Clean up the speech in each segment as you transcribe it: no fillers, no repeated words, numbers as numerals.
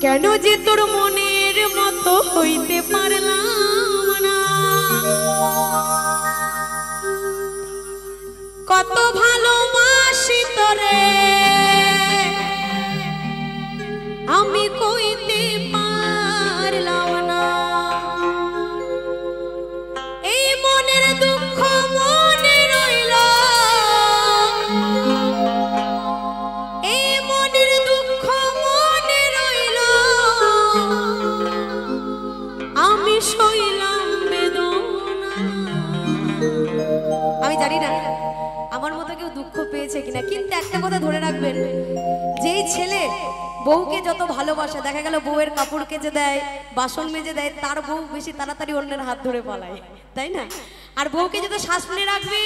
কেন যে তোর মনের মতো হইতে পারলাম না, কত ভালোবাসি তোরে আমি কইতে পারলাম না। এই মনের দুঃখ মনে রইল, এই মনের দুঃখ মনে রইল, আমি সইলাম বেদনা। আমি জানি না আমার মতো কেউ দুঃখ পেয়েছে কিনা, কিন্তু একটা কথা ধরে রাখবেন, যেই ছেলে বউকে যত ভালোবাসে, দেখা গেল বউয়ের কাপড় কেচে দেয়, বাসন মেজে দেয়, তার বউ বেশি তাড়াতাড়ি অন্যের হাত ধরে পালায়, তাই না? আর বউকে যত শাসনে রাখবে,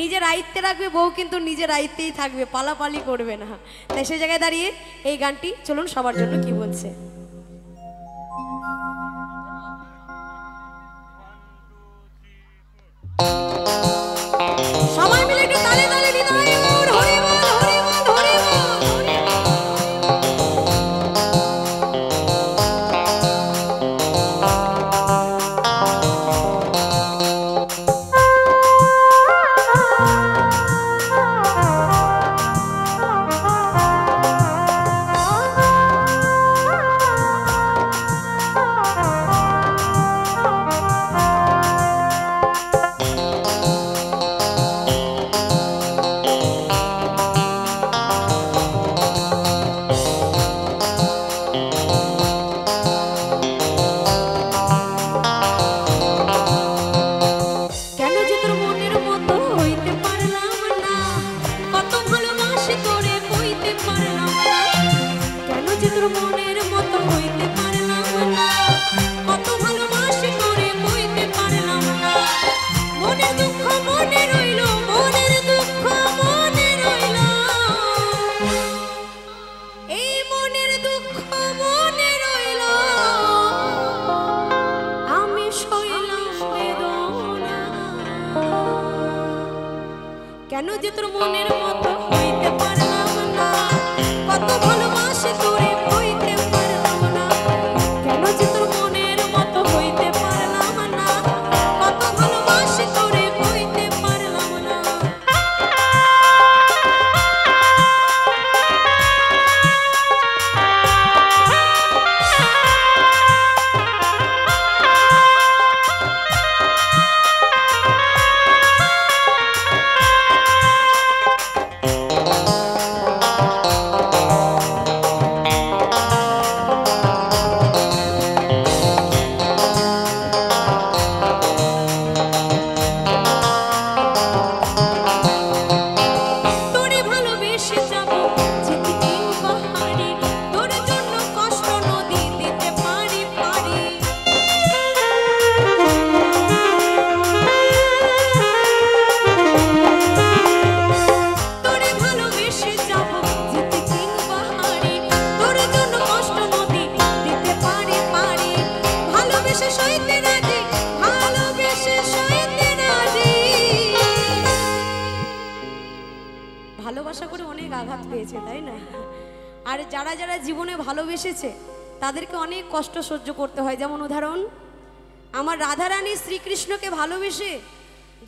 নিজের আয়ত্তে রাখবে, বউ কিন্তু নিজের আয়ত্তেই থাকবে, পালাপালি করবে না। তাই সেই জায়গায় দাঁড়িয়ে এই গানটি চলুন সবার জন্য কি বলছে। সবাই মিলে একটু তালে তালে হৃদয় মোর হরি বল হরি বল হরি বল। কেন যে তোর মনের মতো হইতে পারলাম না, কত ভালোবাসি তোরে হইতে পারলাম না। কেন যে তোর মনের মতো হইতে পারলাম না, কত ভালোবাসি তোরে হইতে পারলাম না। ভালোবাসা করে অনেক আঘাত পেয়েছে, তাই না? আর যারা যারা জীবনে ভালোবেসেছে তাদেরকে অনেক কষ্ট সহ্য করতে হয়। যেমন উদাহরণ, আমার রাধারানী শ্রীকৃষ্ণকে ভালোবেসে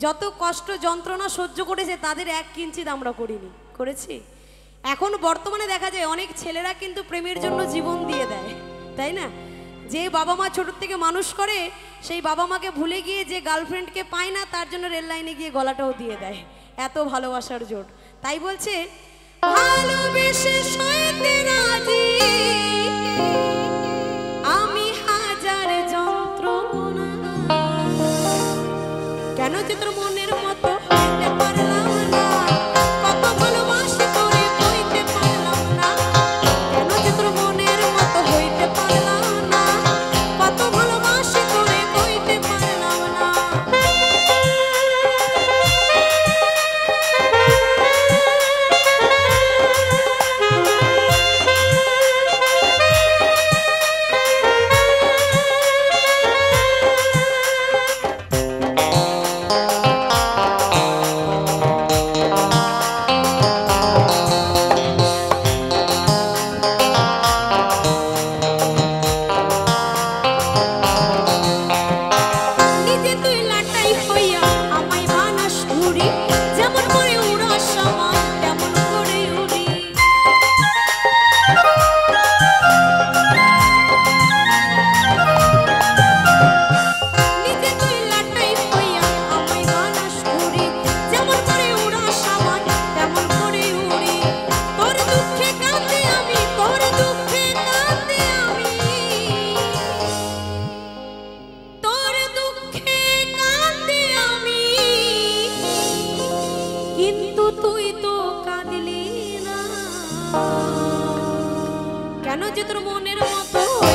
যত কষ্ট যন্ত্রণা সহ্য করেছে তাদের এক কিঞ্চিত আমরা করিনি, করেছি? এখন বর্তমানে দেখা যায় অনেক ছেলেরা কিন্তু প্রেমের জন্য জীবন দিয়ে দেয়, তাই না? যে বাবা মা ছোট থেকে মানুষ করে, সেই বাবা মাকে ভুলে গিয়ে যে গার্লফ্রেন্ডকে পায় না, তার জন্য রেল লাইনে গিয়ে গলাটাও দিয়ে দেয়, এত ভালোবাসার জোর। তাই বলছে ভালোবেসে সইতে রাজি আমি হাজার যন্ত্রণা, কেন যে তোর মনের মতো হইতে পারলাম না, কত ভালোবাসি তোরে হইতে পারলাম না। কেন যে তোর মনের মতো হইতে পারলাম না, কত ভালোবাসি তোরে হইতে পারলাম না। মনের মতো